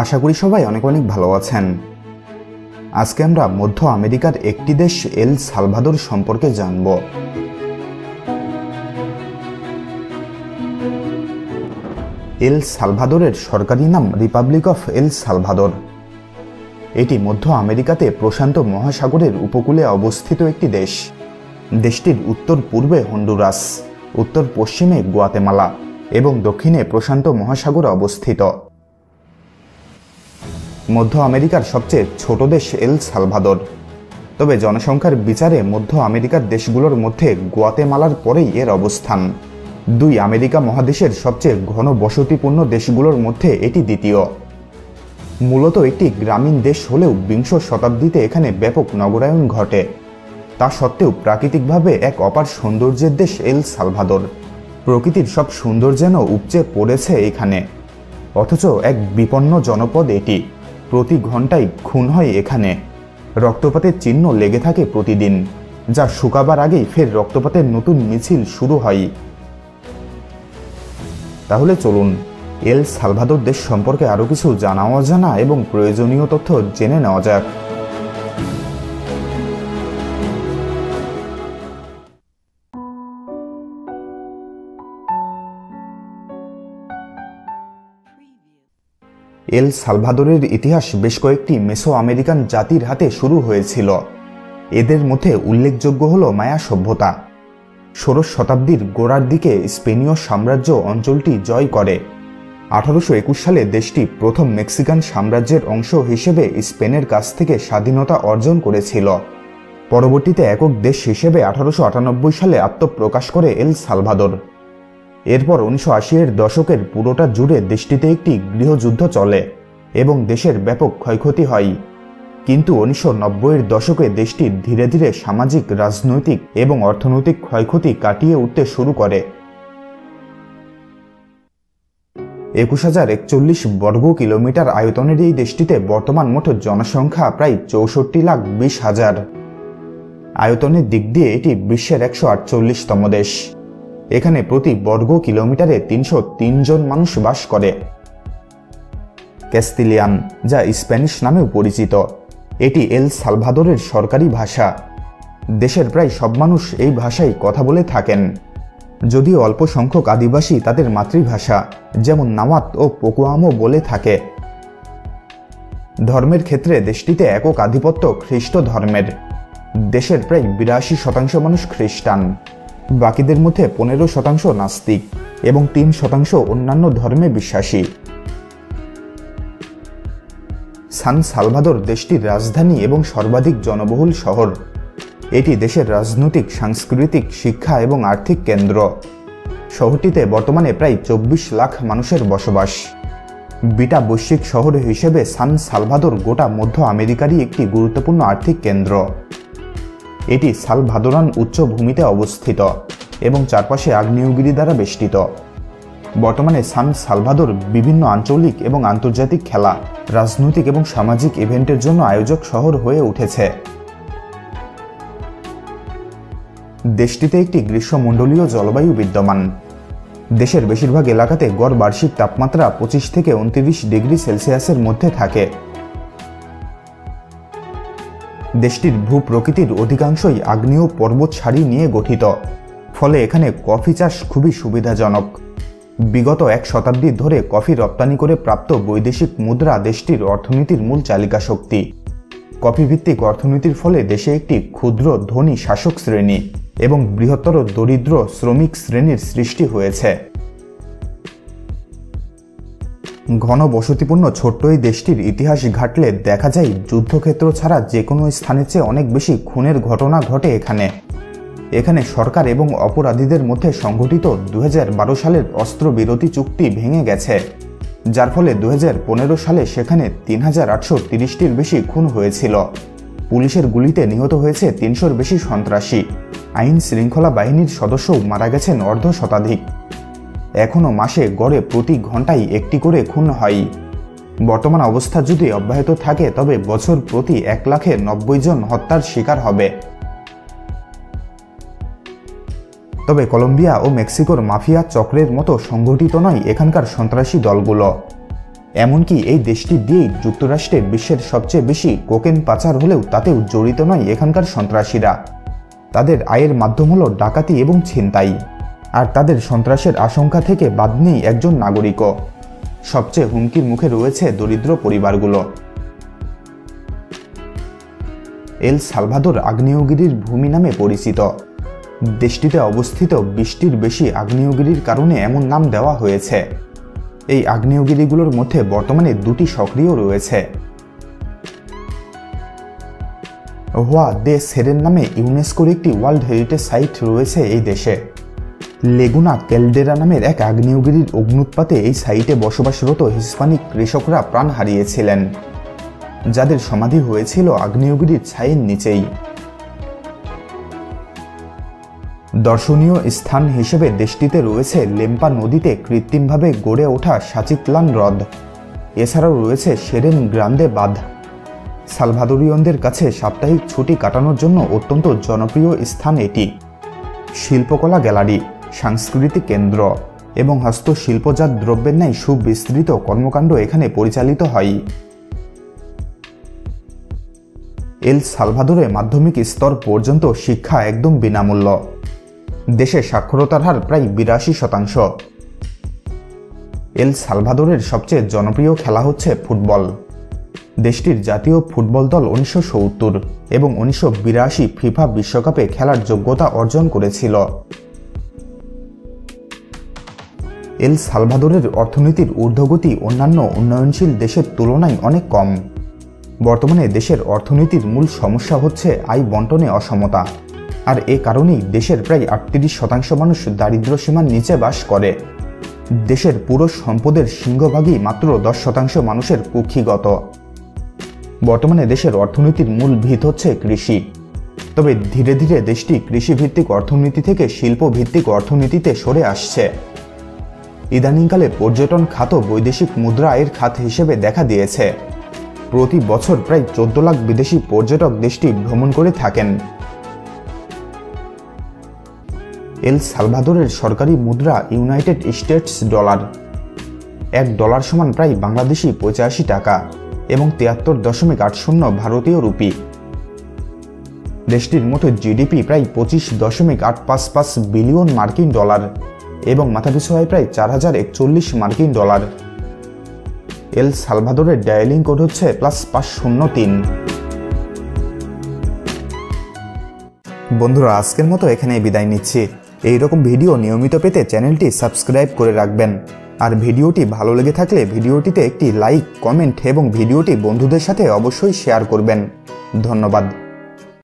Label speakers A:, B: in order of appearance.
A: আশা করি সবাই অনেক অনেক ভালো আছেন। আজকে আমরা মধ্য আমেরিকার একটি দেশ এল সালভাদর সম্পর্কে জানব। এল সালভাদরের সরকারি নাম রিপাবলিক অফ এল সালভাদর। এটি মধ্য আমেরিকাতে প্রশান্ত মহাসাগরের উপকূলে অবস্থিত একটি দেশ। দেশটির উত্তর পূর্বে হন্ডুরাস, উত্তর পশ্চিমে গুয়াতেমালা এবং দক্ষিণে প্রশান্ত মহাসাগর অবস্থিত। মধ্য আমেরিকার সবচেয়ে ছোট দেশ এল সালভাদর। তবে জনসংখ্যার বিচারে মধ্য আমেরিকার দেশগুলোর মধ্যে গুয়াতেমালার পরেই এর অবস্থান। দুই আমেরিকা মহাদেশের সবচেয়ে ঘন বসতিপূর্ণ দেশগুলোর মধ্যে এটি দ্বিতীয়। মূলত একটি গ্রামীণ দেশ হলেও বিংশ শতাব্দীতে এখানে ব্যাপক নগরায়ন ঘটে। তা সত্ত্বেও প্রাকৃতিকভাবে এক অপার সৌন্দর্যের দেশ এল সালভাদর। প্রকৃতির সব সৌন্দর্য যেন উপচে পড়েছে এখানে। অথচ এক বিপন্ন জনপদ এটি। প্রতি ঘন্টায় খুন হয় এখানে। রক্তপাতের চিহ্ন লেগে থাকে প্রতিদিন, যা শুকাবার আগেই ফের রক্তপাতের নতুন মিছিল শুরু হয়। তাহলে চলুন এল সালভাদর দেশ সম্পর্কে আরও কিছু জানা অজানা এবং প্রয়োজনীয় তথ্য জেনে নেওয়া যাক। এল সালভাদরের ইতিহাস বেশ কয়েকটি মেসো আমেরিকান জাতির হাতে শুরু হয়েছিল। এদের মধ্যে উল্লেখযোগ্য হল মায়া সভ্যতা। 16 শতাব্দীর গোড়ার দিকে স্পেনীয় সাম্রাজ্য অঞ্চলটি জয় করে। 1821 সালে দেশটি প্রথম মেক্সিকান সাম্রাজ্যের অংশ হিসেবে স্পেনের কাছ থেকে স্বাধীনতা অর্জন করেছিল। পরবর্তীতে একক দেশ হিসেবে 1898 সালে আত্মপ্রকাশ করে এল সালভাদর। এরপর 1980-এর দশকের পুরোটা জুড়ে দেশটিতে একটি গৃহযুদ্ধ চলে এবং দেশের ব্যাপক ক্ষয়ক্ষতি হয়। কিন্তু 1990-এর দশকে দেশটি ধীরে ধীরে সামাজিক, রাজনৈতিক এবং অর্থনৈতিক ক্ষয়ক্ষতি কাটিয়ে উঠতে শুরু করে। 21,041 বর্গ কিলোমিটার আয়তনের এই দেশটিতে বর্তমান মোট জনসংখ্যা প্রায় 64,20,000। আয়তনের দিক দিয়ে এটি বিশ্বের 148তম দেশ। এখানে প্রতি বর্গ কিলোমিটারে 303 জন মানুষ বাস করে। ক্যাস্তিলিয়ান, যা স্প্যানিশ নামেও পরিচিত, এটি এল সালভাদরের সরকারি ভাষা। দেশের প্রায় সব মানুষ এই ভাষায় কথা বলে থাকেন, যদিও অল্প সংখ্যক আদিবাসী তাদের মাতৃভাষা যেমন নাওয়াত ও পোকুয়ামো বলে থাকে। ধর্মের ক্ষেত্রে দেশটিতে একক আধিপত্য খ্রিস্ট ধর্মের। দেশের প্রায় 82% মানুষ খ্রিস্টান। বাকিদের মধ্যে 15% নাস্তিক এবং 3% অন্যান্য ধর্মে বিশ্বাসী। সান সালভাদর দেশটির রাজধানী এবং সর্বাধিক জনবহুল শহর। এটি দেশের রাজনৈতিক, সাংস্কৃতিক, শিক্ষা এবং আর্থিক কেন্দ্র। শহরটিতে বর্তমানে প্রায় 24 লাখ মানুষের বসবাস। বিটা বৈশ্বিক শহর হিসেবে সান সালভাদর গোটা মধ্য আমেরিকারই একটি গুরুত্বপূর্ণ আর্থিক কেন্দ্র। এটি সালভাদোরান উচ্চভূমিতে অবস্থিত এবং চারপাশে আগ্নেয়গিরি দ্বারা বেষ্টিত। বর্তমানে সান সালভাদর বিভিন্ন আঞ্চলিক এবং আন্তর্জাতিক খেলা, রাজনৈতিক এবং সামাজিক ইভেন্টের জন্য আয়োজক শহর হয়ে উঠেছে। দেশটিতে একটি গ্রীষ্মমণ্ডলীয় জলবায়ু বিদ্যমান। দেশের বেশিরভাগ এলাকাতে গড় বার্ষিক তাপমাত্রা 25 থেকে 29 ডিগ্রি সেলসিয়াসের মধ্যে থাকে। দেশটির ভূপ্রকৃতির অধিকাংশই আগ্নেয় পর্বত সারি নিয়ে গঠিত, ফলে এখানে কফি চাষ খুবই সুবিধাজনক। বিগত 1 শতাব্দী ধরে কফি রপ্তানি করে প্রাপ্ত বৈদেশিক মুদ্রা দেশটির অর্থনীতির মূল চালিকা শক্তি। কফি ভিত্তিক অর্থনীতির ফলে দেশে একটি ক্ষুদ্র ধনী শাসক শ্রেণী এবং বৃহত্তর দরিদ্র শ্রমিক শ্রেণীর সৃষ্টি হয়েছে। ঘন বসতিপূর্ণ ছোট্ট এই দেশটির ইতিহাস ঘাটলে দেখা যায় যুদ্ধক্ষেত্র ছাড়া যে কোনো স্থানের চেয়ে অনেক বেশি খুনের ঘটনা ঘটে এখানে। এখানে সরকার এবং অপরাধীদের মধ্যে সংঘটিত 2012 সালের অস্ত্রবিরতি চুক্তি ভেঙে গেছে, যার ফলে 2015 সালে সেখানে 3830টির বেশি খুন হয়েছিল। পুলিশের গুলিতে নিহত হয়েছে 300-র বেশি সন্ত্রাসী। আইন শৃঙ্খলা বাহিনীর সদস্যও মারা গেছেন অর্ধ শতাধিক। এখনও মাসে গড়ে প্রতি ঘন্টায় একটি করে খুন হয়। বর্তমান অবস্থা যদি অব্যাহত থাকে তবে বছর প্রতি 1,90,000 জন হত্যার শিকার হবে। তবে কলম্বিয়া ও মেক্সিকোর মাফিয়া চক্রের মতো সংগঠিত নয় এখানকার সন্ত্রাসী দলগুলো। এমনকি এই দেশটি দিয়েই যুক্তরাষ্ট্রে বিশ্বের সবচেয়ে বেশি কোকেন পাচার হলেও তাতেও জড়িত নয় এখানকার সন্ত্রাসীরা। তাদের আয়ের মাধ্যম হলো ডাকাতি এবং ছিনতাই, আর তাদের সন্ত্রাসের আশঙ্কা থেকে বাদ নেই একজন নাগরিকও। সবচেয়ে হুমকির মুখে রয়েছে দরিদ্র পরিবারগুলো। এল সালভাদোর আগ্নেয়গিরির ভূমি নামে পরিচিত। দেশটিতে অবস্থিত 20টির বেশি আগ্নেয়গিরির কারণে এমন নাম দেওয়া হয়েছে। এই আগ্নেয়গিরিগুলোর মধ্যে বর্তমানে 2টি সক্রিয় রয়েছে। হোয়া দে সেরেন নামে ইউনেস্কোর একটি ওয়ার্ল্ড হেরিটেজ সাইট রয়েছে এই দেশে। লেগুনা ক্যালডেরা নামের এক আগ্নেয়গিরির অগ্নুৎপাতে এই সাইটে বসবাসরত হিস্পানিক কৃষকরা প্রাণ হারিয়েছিলেন, যাদের সমাধি হয়েছিল আগ্নেয়গিরির ছায়ের নিচেই। দর্শনীয় স্থান হিসেবে দেশটিতে রয়েছে লেম্পা নদীতে কৃত্রিমভাবে গড়ে ওঠা সাচিতলান হ্রদ। এছাড়াও রয়েছে সেরেন গ্রান্দে বাঁধ। সালভাদোরিয়নদের কাছে সাপ্তাহিক ছুটি কাটানোর জন্য অত্যন্ত জনপ্রিয় স্থান এটি। শিল্পকলা গ্যালারি, সাংস্কৃতিক কেন্দ্র এবং হস্তশিল্পজাত দ্রব্যের ন্যায় সুবিস্তৃত কর্মকাণ্ড এখানে পরিচালিত হয়। এল সালভাদোরে মাধ্যমিক স্তর পর্যন্ত শিক্ষা একদম বিনামূল্য। দেশে সাক্ষরতার হার প্রায় 82%। এল সালভাদোরের সবচেয়ে জনপ্রিয় খেলা হচ্ছে ফুটবল। দেশটির জাতীয় ফুটবল দল 1970 এবং 1982 ফিফা বিশ্বকাপে খেলার যোগ্যতা অর্জন করেছিল। এল সালভাদোরের অর্থনীতির ঊর্ধ্বগতি অন্যান্য উন্নয়নশীল দেশের তুলনায় অনেক কম। বর্তমানে দেশের অর্থনীতির মূল সমস্যা হচ্ছে আয় বন্টনে অসমতা, আর এ কারণেই দেশের প্রায় 38% মানুষ দারিদ্র্য সীমার নিচে বাস করে। দেশের পুরো সম্পদের সিংহভাগই মাত্র 10% মানুষের কুক্ষিগত। বর্তমানে দেশের অর্থনীতির মূল ভিত হচ্ছে কৃষি, তবে ধীরে ধীরে দেশটি কৃষিভিত্তিক অর্থনীতি থেকে শিল্পভিত্তিক অর্থনীতিতে সরে আসছে। ইদানিংকালে পর্যটন খাত বৈদেশিক মুদ্রা আয়ের খাত হিসেবে দেখা দিয়েছে। প্রতি বছর প্রায় 14 লাখ বিদেশি পর্যটক দেশটি ভ্রমণ করে থাকেন। এল সালভাদোরের সরকারি মুদ্রা ইউনাইটেড স্টেটস ডলার। $1 সমান প্রায় বাংলাদেশি 85 টাকা এবং 73.80 ভারতীয় রুপি। দেশটির মোট জিডিপি প্রায় 25.855 বিলিয়ন মার্কিন ডলার এবং মাথাপিছু আয় প্রায় 4041 মার্কিন ডলার। এল সালভাদোরের ডায়ালিং কোড হচ্ছে +503। বন্ধুরা, আজকের মতো এখানেই বিদায় নিচ্ছি। এইরকম ভিডিও নিয়মিত পেতে চ্যানেলটি সাবস্ক্রাইব করে রাখবেন। আর ভিডিওটি ভালো লেগে থাকলে ভিডিওটিতে একটি লাইক, কমেন্ট এবং ভিডিওটি বন্ধুদের সাথে অবশ্যই শেয়ার করবেন। ধন্যবাদ।